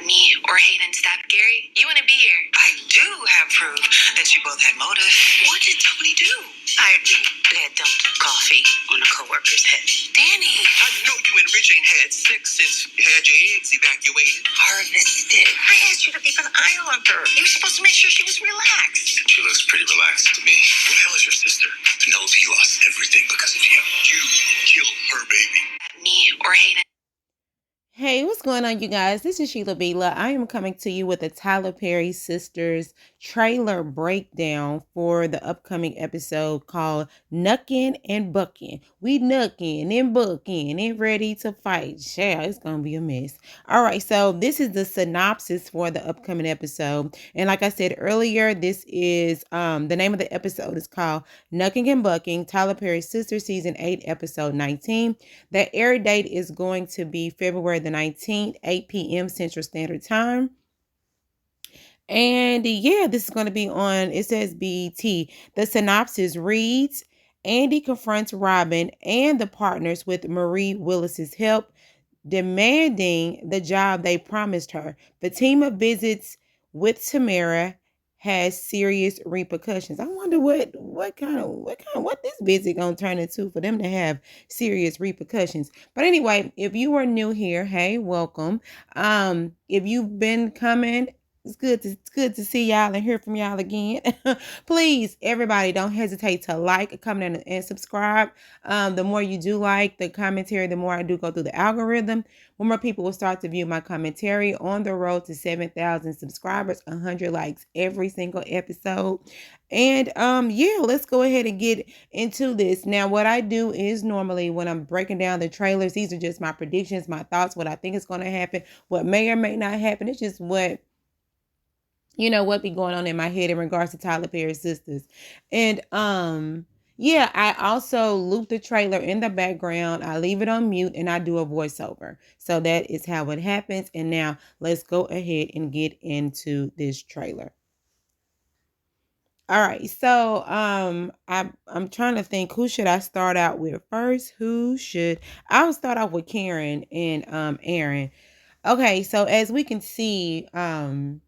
Me or Hayden stabbed Gary? You wouldn't be here. I do have proof that you both had motive. What did Tony do? I dumped coffee on a coworker's head. Danny! I know you and Rich ain't had sex since you had your eggs evacuated. Harvested. I asked you to keep an eye on her. You were supposed to make sure she was relaxed. She looks pretty relaxed to me. Who the hell is your sister? Knows he lost everything because of you. You killed her baby. Me or Hayden. Hey, what's going on, you guys? This is Sheila Bila. I am coming to you with a Tyler Perry Sisters trailer breakdown for the upcoming episode called Knuckin and Buckin. We knuckin and buckin and ready to fight. Yeah, it's going to be a mess. All right, so this is the synopsis for the upcoming episode. And like I said earlier, this is the name of the episode is called Knuckin and Buckin, Tyler Perry Sisters Season 8, Episode 19. The air date is going to be February the 19th, 8 p.m. Central Standard Time. And yeah, this is going to be on, it says BET. The synopsis reads, Andy confronts Robin and the partners with Marie Willis's help, demanding the job they promised her. Fatima visits with Tamera has serious repercussions. I wonder what this visit gonna turn into for them to have serious repercussions. But anyway, if you are new here, hey, welcome. If you've been coming, it's good to see y'all and hear from y'all again. Please, everybody, don't hesitate to like, comment, and subscribe. The more you do like the commentary, the more I do go through the algorithm. More people will start to view my commentary. On the road to 7,000 subscribers, 100 likes every single episode. And yeah, let's go ahead and get into this. Now, what I do is normally when I'm breaking down the trailers, these are just my predictions, my thoughts, what I think is going to happen, what may or may not happen. It's just what be going on in my head in regards to Tyler Perry Sisters. And yeah, I also loop the trailer in the background. I leave it on mute and I do a voiceover. So that is how it happens. And now let's go ahead and get into this trailer. All right, so I'm trying to think, who should I start out with first? I'll start off with Karen and Aaron. Okay, so as we can see, child,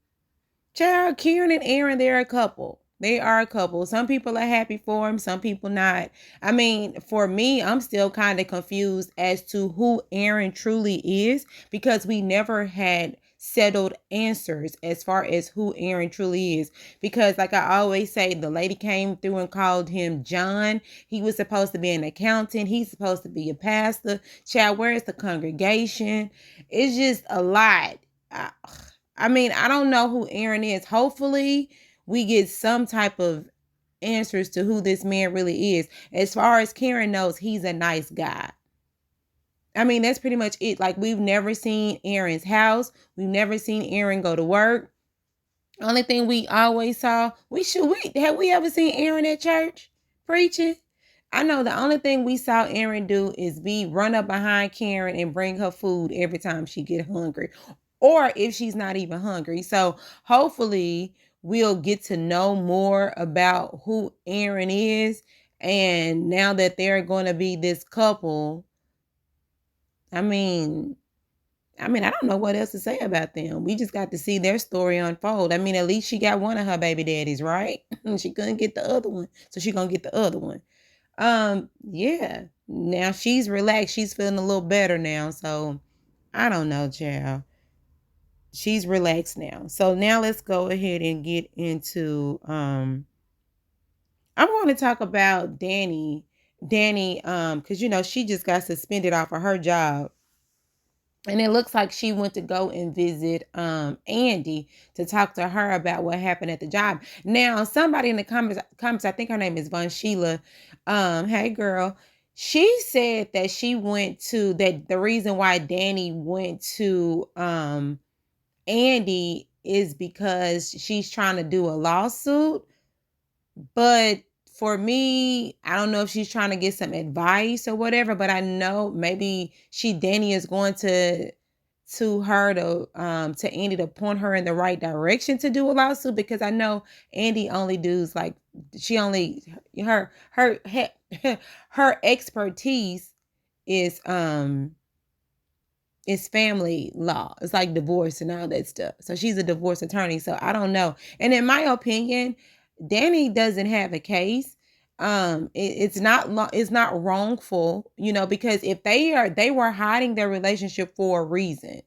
Karen and Aaron, they're a couple. They are a couple. Some people are happy for him, some people not. I mean, for me, I'm still kind of confused as to who Aaron truly is because we never had settled answers as far as who Aaron truly is. Because like I always say, the lady came through and called him John. He was supposed to be an accountant. He's supposed to be a pastor. Child, where is the congregation? It's just a lot. I mean, I don't know who Aaron is. Hopefully, we get some type of answers to who this man really is. As far as Karen knows, he's a nice guy. I mean, that's pretty much it. Like, we've never seen Aaron's house. We've never seen Aaron go to work. Only thing we always saw, have we ever seen Aaron at church preaching? I know the only thing we saw Aaron do is run up behind Karen and bring her food every time she get hungry, or if she's not even hungry. So hopefully we'll get to know more about who Aaron is. And now that they're going to be this couple, I mean, I don't know what else to say about them. We just got to see their story unfold. I mean, at least she got one of her baby daddies, right? She couldn't get the other one, so she gonna get the other one. Yeah. Now she's relaxed. She's feeling a little better now. So I don't know, child. She's relaxed now. So now let's go ahead and get into I'm going to talk about Danny. Because she just got suspended off of her job. And it looks like she went to go and visit Andy to talk to her about what happened at the job. Now, somebody in the comments, I think her name is Von Sheila. Hey girl. She said that the reason why Danny went to Andy is because she's trying to do a lawsuit. But for me, I don't know if she's trying to get some advice or whatever, but I know maybe Danny is going to Andy to point her in the right direction to do a lawsuit, because I know Andy only does like her her expertise is it's family law. It's like divorce and all that stuff. So she's a divorce attorney. So I don't know. And in my opinion, Danny doesn't have a case. It's not wrongful, because if they were hiding their relationship for a reason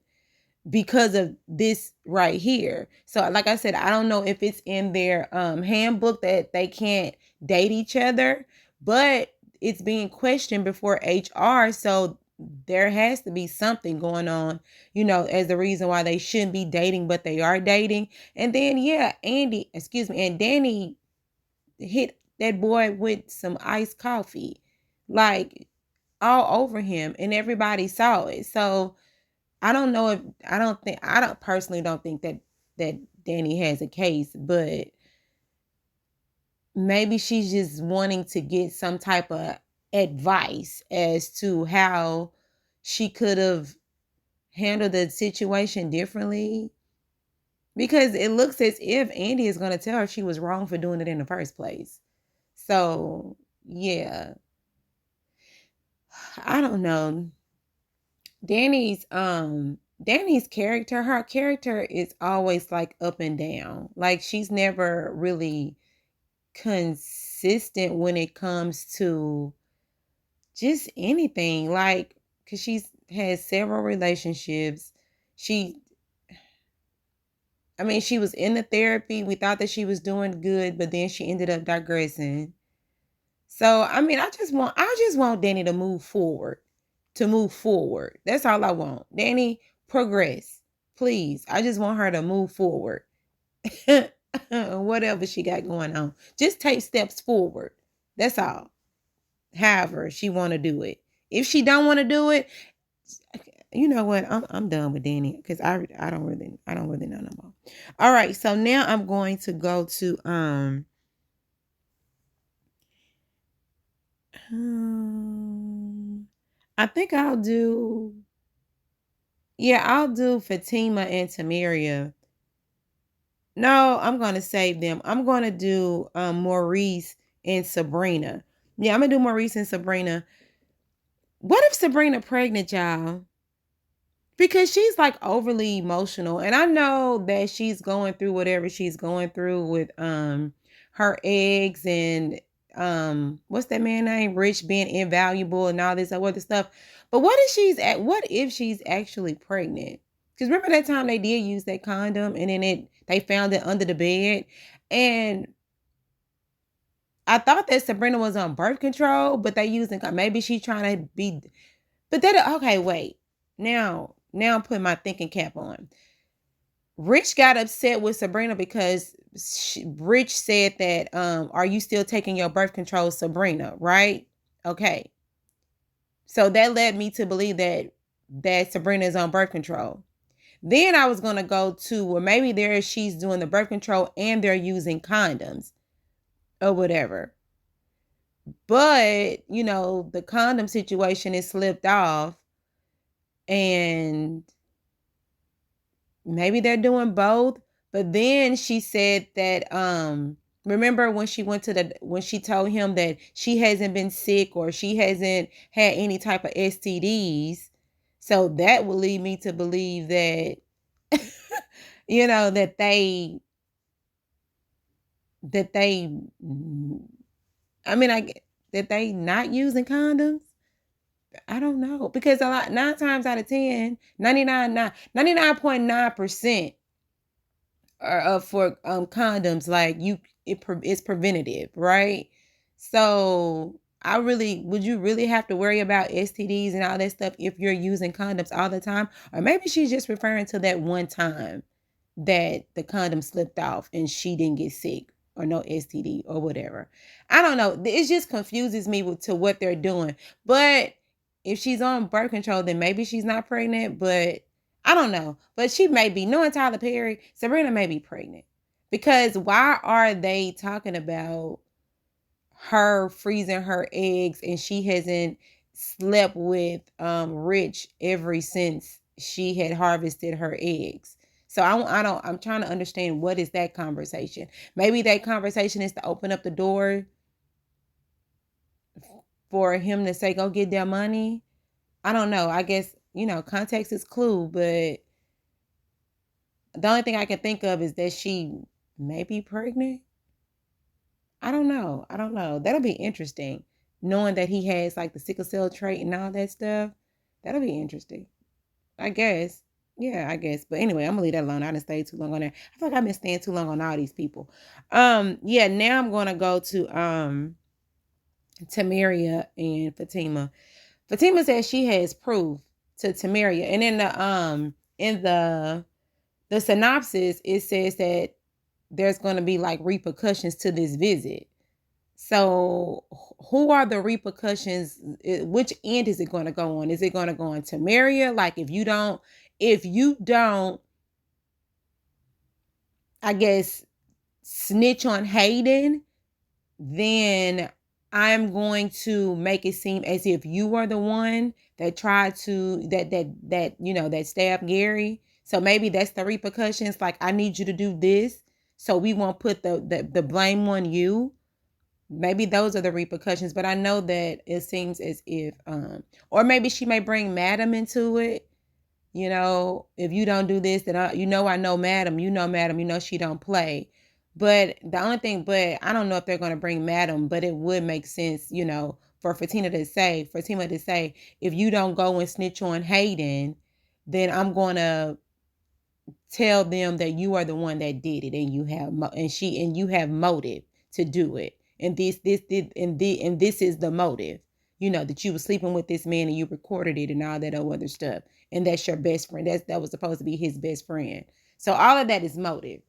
because of this right here. So like I said, I don't know if it's in their handbook that they can't date each other, but it's being questioned before HR. So there has to be something going on, as the reason why they shouldn't be dating, but they are dating. And then and Danny hit that boy with some iced coffee, like all over him, and everybody saw it. So I don't know if I don't personally don't think that Danny has a case, but maybe she's just wanting to get some type of advice as to how she could have handled the situation differently, because it looks as if Andy is going to tell her she was wrong for doing it in the first place. So, yeah. I don't know. Danny's character, her character is always like up and down. Like she's never really consistent when it comes to just anything. Like, cause she's had several relationships. She was in the therapy. We thought that she was doing good, but then she ended up digressing. So, I just want Danny to move forward. That's all I want. Danny, progress. Please. I just want her to move forward. Whatever she got going on. Just take steps forward. That's all. However she want to do it. If she don't want to do it, you know what? I'm done with Danny, because I don't really know no more. All right, so now I'm going to go to I think I'll do Fatima and Tamera. No, I'm gonna save them. I'm gonna do Maurice and Sabrina. Yeah, I'm gonna do Maurice and Sabrina. What if Sabrina pregnant, y'all? Because she's like overly emotional, and I know that she's going through whatever she's going through with her eggs and what's that man name, Rich, being invaluable and all this other stuff. But what if she's actually pregnant? Because remember that time they did use that condom, and then they found it under the bed, and I thought that Sabrina was on birth control, but they using, maybe she's trying to be. But that, okay, wait. Now I'm putting my thinking cap on. Rich got upset with Sabrina because Rich said that, are you still taking your birth control, Sabrina? Right? Okay. So that led me to believe that Sabrina is on birth control. Then I was going to go to, well, maybe she's doing the birth control and they're using condoms or whatever. But, the condom situation is slipped off, and maybe they're doing both. But then she said that, remember when she told him that she hasn't been sick or she hasn't had any type of STDs. So that would lead me to believe that, that that they not using condoms. I don't know, because 9 times out of 10, 99.9% are for condoms. Like it's preventative, right? So would you really have to worry about STDs and all that stuff if you're using condoms all the time? Or maybe she's just referring to that one time that the condom slipped off and she didn't get sick or no STD or whatever. I don't know. It just confuses me to what they're doing. But if she's on birth control, then maybe she's not pregnant. But I don't know. But she may be. Knowing Tyler Perry, Sabrina may be pregnant. Because why are they talking about her freezing her eggs and she hasn't slept with Rich ever since she had harvested her eggs? So I'm trying to understand, what is that conversation? Maybe that conversation is to open up the door for him to say, go get their money. I don't know. I guess context is clue, but the only thing I can think of is that she may be pregnant. I don't know. That'll be interesting. Knowing that he has like the sickle cell trait and all that stuff. That'll be interesting. I guess. Yeah, I guess. But anyway, I'm gonna leave that alone. I didn't stay too long on there. I feel like I've been staying too long on all these people. Yeah, now I'm gonna go to Tamera and Fatima. Fatima says she has proof to Tamera. And in the synopsis, it says that there's gonna be like repercussions to this visit. So who are the repercussions? Which end is it going to go on? Is it going to go on Tamera? Like if you don't, I guess, snitch on Hayden, then I'm going to make it seem as if you were the one that tried to that stabbed Gary. So maybe that's the repercussions. Like I need you to do this, so we won't put the blame on you. Maybe those are the repercussions, but I know that it seems as if or maybe she may bring Madam into it. If you don't do this, then I know Madam, she don't play. But the only thing, but I don't know if they're going to bring Madam, but it would make sense, for Fatima to say, if you don't go and snitch on Hayden, then I'm going to tell them that you are the one that did it, and you have motive to do it. And this is the motive, that you were sleeping with this man and you recorded it and all that other stuff. And that's your best friend. That was supposed to be his best friend. So all of that is motive.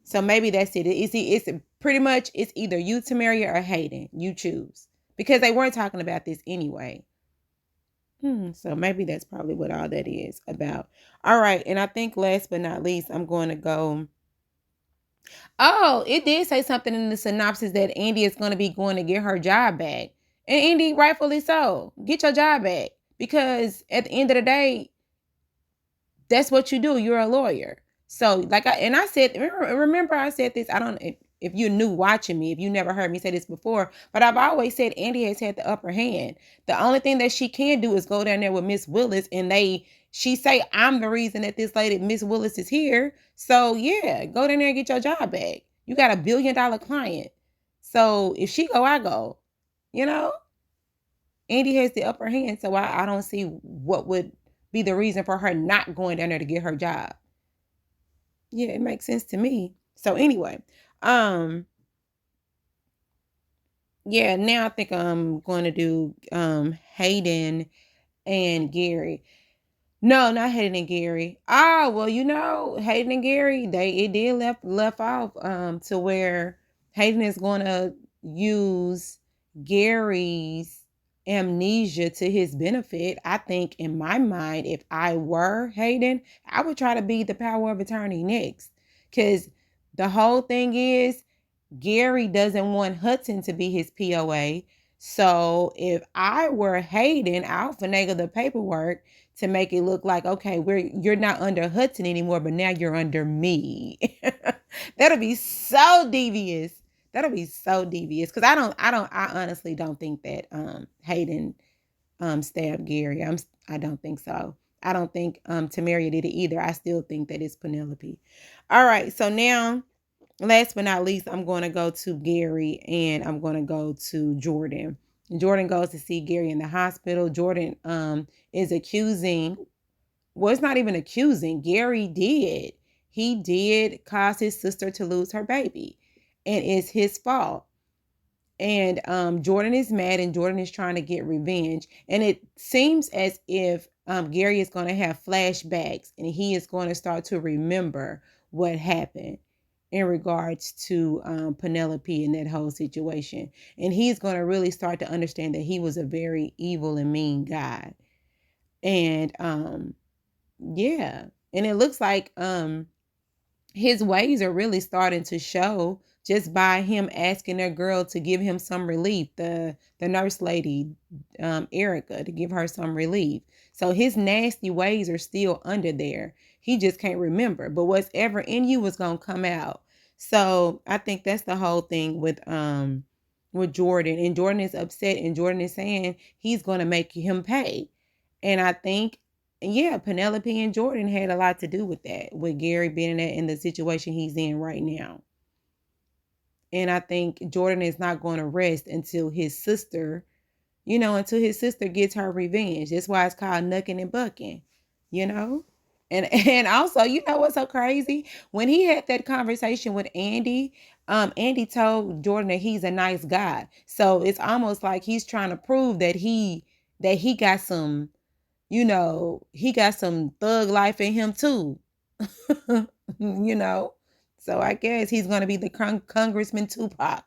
So maybe that's it. It's pretty much, it's either you, Tamera, or Hayden. You choose. Because they weren't talking about this anyway. So maybe that's probably what all that is about. All right. And I think last but not least, I'm going to go. Oh, it did say something in the synopsis that Andy is going to be going to get her job back. And Andy, rightfully so. Get your job back. Because at the end of the day, that's what you do. You're a lawyer. So I said, remember I said this, I don't, if you're new watching me, if you never heard me say this before, but I've always said Andy has had the upper hand. The only thing that she can do is go down there with Miss Willis, and she say, I'm the reason that this lady, Miss Willis, is here. So yeah, go down there and get your job back. You got $1 billion client. So if she go, I go, Andy has the upper hand. So I don't see what would be the reason for her not going down there to get her job. Yeah, it makes sense to me. So anyway, yeah, now I think I'm going to do Hayden and Gary. No, not Hayden and Gary. Well, Hayden and Gary, it did left off to where Hayden is going to use Gary's amnesia to his benefit. I think in my mind, if I were Hayden, I would try to be the power of attorney next. Because the whole thing is Gary doesn't want Hudson to be his POA. So if I were Hayden, I'll finagle the paperwork to make it look like, okay, you're not under Hudson anymore, but now you're under me. That'll be so devious. Because I honestly don't think that Hayden stabbed Gary. I don't think so. I don't think Tamera did it either. I still think that it's Penelope. All right, so now, last but not least, I'm going to go to Gary and I'm going to go to Jordan. Jordan goes to see Gary in the hospital. Jordan is accusing, well, it's not even accusing. Gary did. He did cause his sister to lose her baby. And it's his fault. And Jordan is mad and Jordan is trying to get revenge. And it seems as if Gary is going to have flashbacks and he is going to start to remember what happened in regards to Penelope and that whole situation. And he's going to really start to understand that he was a very evil and mean guy. And yeah. And it looks like his ways are really starting to show just by him asking their girl to give him some relief, the nurse lady, Erica, to give her some relief. So his nasty ways are still under there. He just can't remember. But what's ever in you was going to come out. So I think that's the whole thing with Jordan. And Jordan is upset and Jordan is saying he's going to make him pay. And I think And yeah, Penelope and Jordan had a lot to do with that, with Gary being in the situation he's in right now. And I think Jordan is not going to rest until his sister, until his sister gets her revenge. That's why it's called Knuckin and Buckin, you know? And also, what's so crazy? When he had that conversation with Andy, Andy told Jordan that he's a nice guy. So it's almost like he's trying to prove that he got some, he got some thug life in him too. you know. So I guess he's gonna be the Congressman Tupac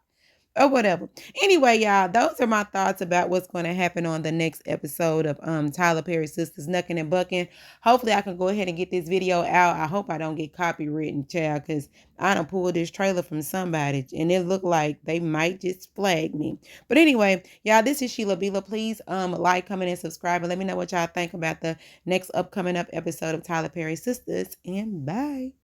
or whatever. Anyway, y'all, those are my thoughts about what's going to happen on the next episode of Tyler Perry's Sistas, Knuckin and Buckin. Hopefully, I can go ahead and get this video out. I hope I don't get copywritten, child, because I done pulled this trailer from somebody, and it looked like they might just flag me. But anyway, y'all, this is Sheila Bila. Please like, comment, and subscribe, and let me know what y'all think about the next upcoming episode of Tyler Perry's Sistas. And bye.